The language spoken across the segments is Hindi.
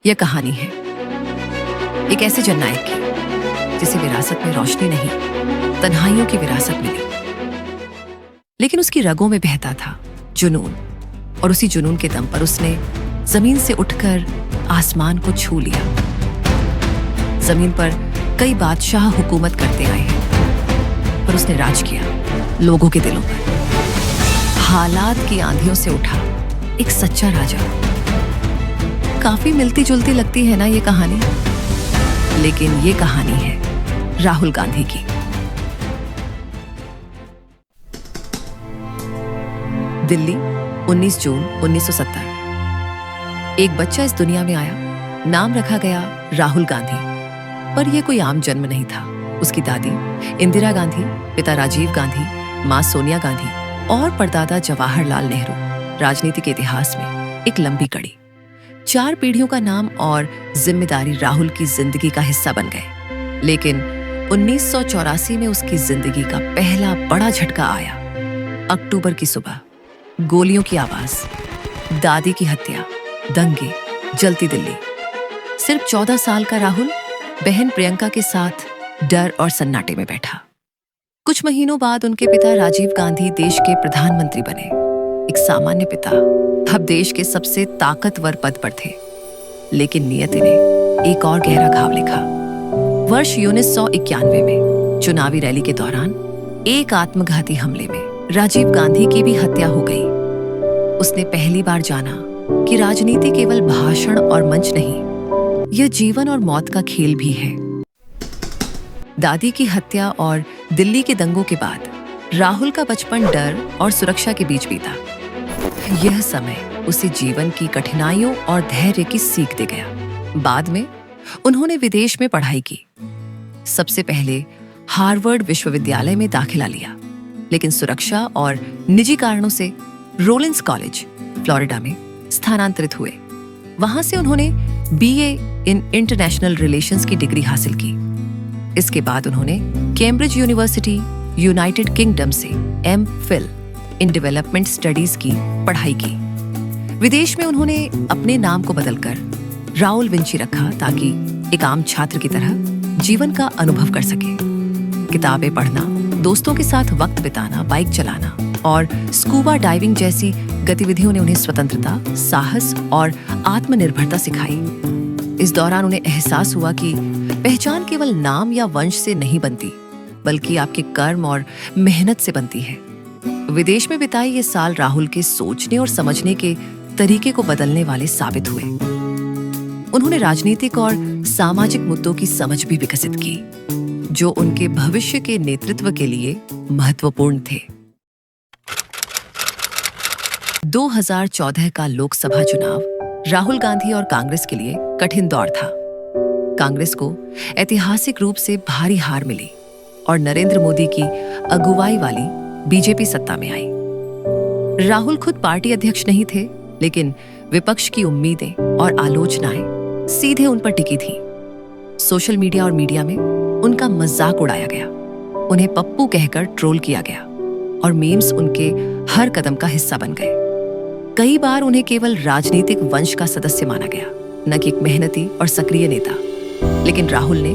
यह कहानी है एक ऐसे जननायक की जिसे विरासत में रोशनी नहीं, तन्हाइयों की विरासत मिली, लेकिन उसकी रगों में बहता था जुनून, और उसी जुनून के दम पर उसने जमीन से उठकर आसमान को छू लिया। जमीन पर कई बादशाह हुकूमत करते आए हैं, पर उसने राज किया लोगों के दिलों पर। हालात की आंधियों से उठा एक सच्चा राजा। काफी मिलती जुलती लगती है ना ये कहानी, लेकिन ये कहानी है राहुल गांधी की। दिल्ली, 19 जून 1970। एक बच्चा इस दुनिया में आया, नाम रखा गया राहुल गांधी। पर यह कोई आम जन्म नहीं था। उसकी दादी इंदिरा गांधी, पिता राजीव गांधी, मां सोनिया गांधी और परदादा जवाहरलाल नेहरू राजनीति के इतिहास में एक लंबी कड़ी। 4 पीढ़ियों का नाम और जिम्मेदारी राहुल की जिंदगी का हिस्सा बन गए। लेकिन 1984 में उसकी जिंदगी का पहला बड़ा झटका आया। अक्टूबर की सुबह, गोलियों की आवाज, दादी की हत्या, दंगे, जलती दिल्ली। सिर्फ 14 साल का राहुल बहन प्रियंका के साथ डर और सन्नाटे में बैठा। कुछ महीनों बाद उनके पिता राजीव गांधी देश के प्रधानमंत्री बने। एक सामान्य पिता अब देश के सबसे ताकतवर पद पर थे। लेकिन नियति ने एक और गहरा घाव लिखा। वर्ष 1991 में चुनावी रैली के दौरान एक आत्मघाती हमले में राजीव गांधी की भी हत्या हो गई। उसने पहली बार जाना कि राजनीति केवल भाषण और मंच नहीं, यह जीवन और मौत का खेल भी है। दादी की हत्या और दिल्ली के दंगों के बाद राहुल का बचपन डर और सुरक्षा के बीच बीता। यह समय उसे जीवन की कठिनाइयों और धैर्य की सीख दे गया। बाद में उन्होंने विदेश में पढ़ाई की। सबसे पहले हार्वर्ड विश्वविद्यालय में दाखिला लिया, लेकिन सुरक्षा और निजी कारणों से रोलिंस कॉलेज, फ्लोरिडा में स्थानांतरित हुए। वहां से उन्होंने बीए इन इंटरनेशनल रिलेशंस की डिग्री हासिल की। इसके बाद उन्होंने कैम्ब्रिज यूनिवर्सिटी, यूनाइटेड किंगडम से एम.फिल इन डेवलपमेंट स्टडीज की पढ़ाई की। विदेश में उन्होंने अपने नाम को बदलकर राहुल विंची रखा, ताकि एक आम छात्र की तरह जीवन का अनुभव कर सके। किताबें पढ़ना, दोस्तों के साथ वक्त बिताना, बाइक चलाना और स्कूबा डाइविंग जैसी गतिविधियों ने उन्हें स्वतंत्रता, साहस और आत्मनिर्भरता सिखाई। इस दौरान उन्हें एहसास हुआ कि पहचान केवल नाम या वंश से नहीं बनती, बल्कि आपके कर्म और मेहनत से बनती है। विदेश में बिताए ये साल राहुल के सोचने और समझने के तरीके को बदलने वाले साबित हुए। उन्होंने राजनीतिक और सामाजिक मुद्दों की समझ भी विकसित की, जो उनके भविष्य के नेतृत्व के लिए महत्वपूर्ण थे। 2014 का लोकसभा चुनाव राहुल गांधी और कांग्रेस के लिए कठिन दौर था। कांग्रेस को ऐतिहासिक रूप से भारी हार मिली और नरेंद्र मोदी की अगुवाई वाली बीजेपी सत्ता में आई। राहुल खुद पार्टी अध्यक्ष नहीं थे, लेकिन विपक्ष की उम्मीदें और आलोचनाएं सीधे उन पर टिकी थीं। सोशल मीडिया और मीडिया में उनका मजाक उड़ाया गया, उन्हें पप्पू कहकर ट्रोल किया गया और मीम्स उनके हर कदम का हिस्सा बन गए। कई बार उन्हें केवल राजनीतिक वंश का सदस्य माना गया, न कि एक मेहनती और सक्रिय नेता। लेकिन राहुल ने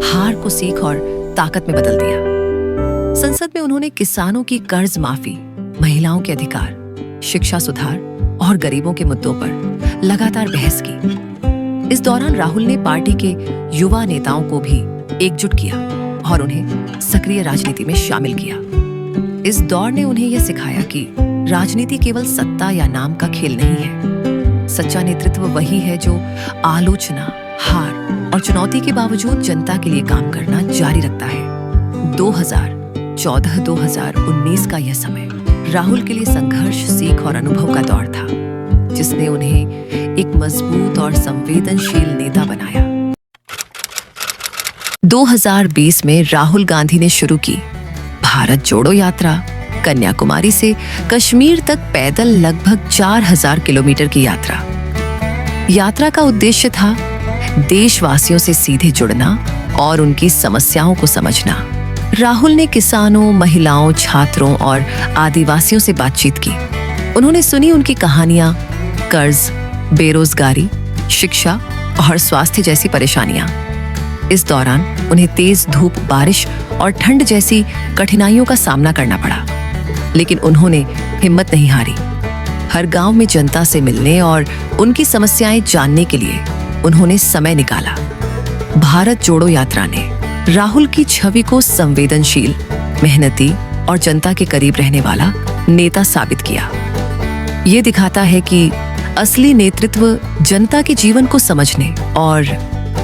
हार को सीख और ताकत में बदल दिया। संसद में उन्होंने किसानों की कर्ज माफी, महिलाओं के अधिकार, शिक्षा सुधार और गरीबों के मुद्दों पर लगातार बहस की। इस दौरान राहुल ने पार्टी के युवा नेताओं को भी एकजुट किया और उन्हें सक्रिय राजनीति में शामिल किया। इस दौर ने उन्हें यह सिखाया कि राजनीति केवल सत्ता या नाम का खेल नहीं है। सच्चा नेतृत्व वही है जो आलोचना, हार और चुनौती के बावजूद जनता के लिए काम करना जारी रखता है। 2014-2019 का यह समय राहुल के लिए संघर्ष, सीख और अनुभव का दौर था, जिसने उन्हें एक मजबूत और संवेदनशील नेता बनाया। 2020 में राहुल गांधी ने शुरू की भारत जोड़ो यात्रा। कन्याकुमारी से कश्मीर तक पैदल लगभग 4000 किलोमीटर की यात्रा। यात्रा का उद्देश्य था देशवासियों से सीधे जुड़ना और उनकी समस्याओं को समझना। राहुल ने किसानों, महिलाओं, छात्रों और आदिवासियों से बातचीत की। उन्होंने सुनी उनकी कहानियां, कर्ज, बेरोजगारी, शिक्षा और स्वास्थ्य जैसी परेशानियां। इस दौरान उन्हें तेज धूप, बारिश और ठंड जैसी कठिनाइयों का सामना करना पड़ा, लेकिन उन्होंने हिम्मत नहीं हारी। हर गांव में जनता से मिलने और उनकी समस्याएं जानने के लिए उन्होंने समय निकाला। भारत जोड़ो यात्रा ने राहुल की छवि को संवेदनशील, मेहनती और जनता के करीब रहने वाला नेता साबित किया। ये दिखाता है कि असली नेतृत्व जनता के जीवन को समझने और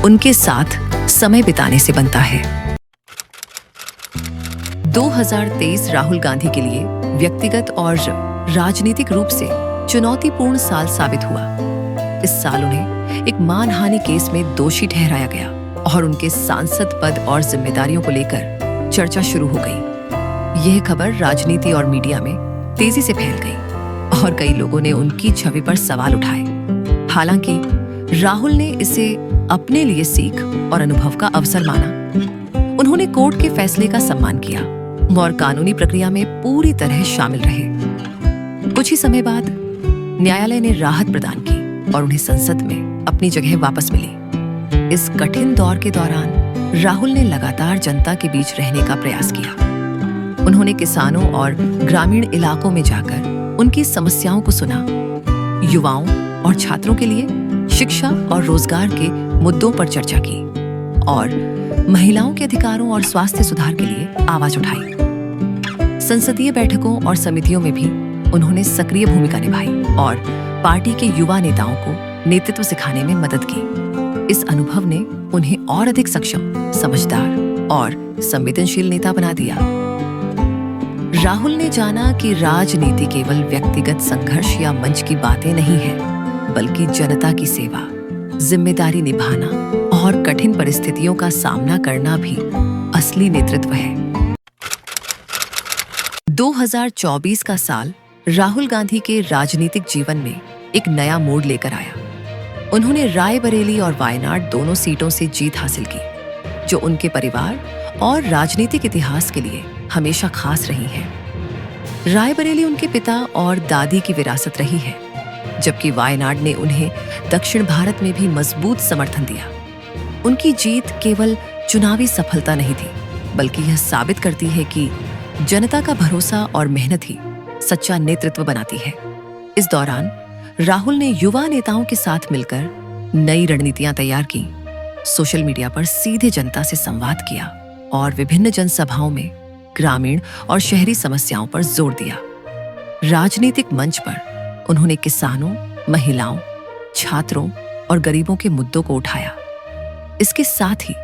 उनके साथ समय बिताने से बनता है। 2023 राहुल गांधी के लिए व्यक्तिगत और राजनीतिक रूप से चुनौतीपूर्ण साल साबित हुआ। इस साल उन्हें एक मानहानि केस में दोषी ठहराया गया और उनके सांसद पद और जिम्मेदारियों को लेकर चर्चा शुरू हो गई। यह खबर राजनीति और मीडिया में तेजी से फैल गई और कई लोगों ने उनकी छवि पर सवाल उठाए। हालांकि राहुल ने इसे अपने लिए सीख और अनुभव का अवसर माना। उन्होंने कोर्ट के फैसले का सम्मान किया और कानूनी प्रक्रिया में पूरी तरह शामिल रहे। कुछ ही समय बाद न्यायालय ने राहत प्रदान की और उन्हें संसद में अपनी जगह वापस मिली। इस कठिन दौर के दौरान राहुल ने लगातार जनता के बीच रहने का प्रयास किया। उन्होंने किसानों और ग्रामीण इलाकों में जाकर उनकी समस्याओं को सुना, युवाओं और छात्रों के लिए शिक्षा और रोजगार के मुद्दों पर चर्चा की और महिलाओं के अधिकारों और स्वास्थ्य सुधार के लिए आवाज उठाई। संसदीय बैठकों और समितियों में भी उन्होंने सक्रिय भूमिका निभाई और पार्टी के युवा नेताओं को नेतृत्व सिखाने में मदद की। इस अनुभव ने उन्हें और अधिक सक्षम, समझदार और संवेदनशील नेता बना दिया। राहुल ने जाना कि राजनीति केवल व्यक्तिगत संघर्ष या मंच की बातें नहीं है, बल्कि जनता की सेवा, जिम्मेदारी निभाना और कठिन परिस्थितियों का सामना करना भी असली नेतृत्व है। 2024 का साल राहुल गांधी के राजनीतिक जीवन में एक नया मोड़ लेकर आया। उन्होंने रायबरेली और वायनाड दोनों सीटों से जीत हासिल की, जो उनके परिवार और राजनीतिक इतिहास के लिए हमेशा खास रही है। रायबरेली उनके पिता और दादी की विरासत रही है, जबकि वायनाड ने उन्हें दक्षिण भारत में भी मजबूत समर्थन दिया। उनकी जीत केवल चुनावी सफलता नहीं थी, बल्कि यह साबित करती है कि जनता का भरोसा और मेहनत ही सच्चा नेतृत्व बनाती है। इस दौरान राहुल ने युवा नेताओं के साथ मिलकर नई रणनीतियां तैयार की, सोशल मीडिया पर सीधे जनता से संवाद किया और विभिन्न जनसभाओं में ग्रामीण और शहरी समस्याओं पर जोर दिया। राजनीतिक मंच पर उन्होंने किसानों, महिलाओं, छात्रों और गरीबों के मुद्दों को उठाया। इसके साथ ही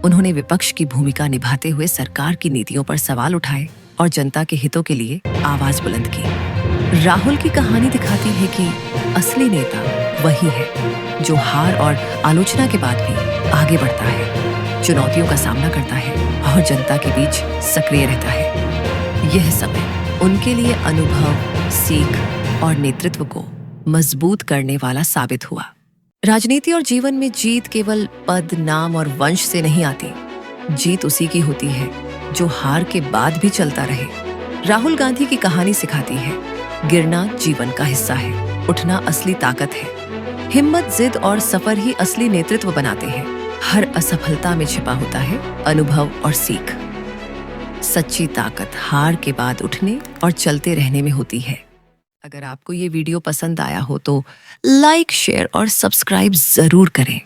उन्होंने विपक्ष की भूमिका निभाते हुए सरकार की नीतियों पर सवाल उठाए और जनता के हितों के लिए आवाज बुलंद की। राहुल की कहानी दिखाती है कि असली नेता वही है जो हार और आलोचना के बाद भी आगे बढ़ता है, चुनौतियों का सामना करता है और जनता के बीच सक्रिय रहता है। यह समय उनके लिए अनुभव, सीख और नेतृत्व को मजबूत करने वाला साबित हुआ। राजनीति और जीवन में जीत केवल पद, नाम और वंश से नहीं आती। जीत उसी की होती है जो हार के बाद भी चलता रहे। राहुल गांधी की कहानी सिखाती है, गिरना जीवन का हिस्सा है, उठना असली ताकत है। हिम्मत, जिद और सफर ही असली नेतृत्व बनाते हैं। हर असफलता में छिपा होता है अनुभव और सीख। सच्ची ताकत हार के बाद उठने और चलते रहने में होती है। अगर आपको ये वीडियो पसंद आया हो तो लाइक, शेयर और सब्सक्राइब जरूर करें।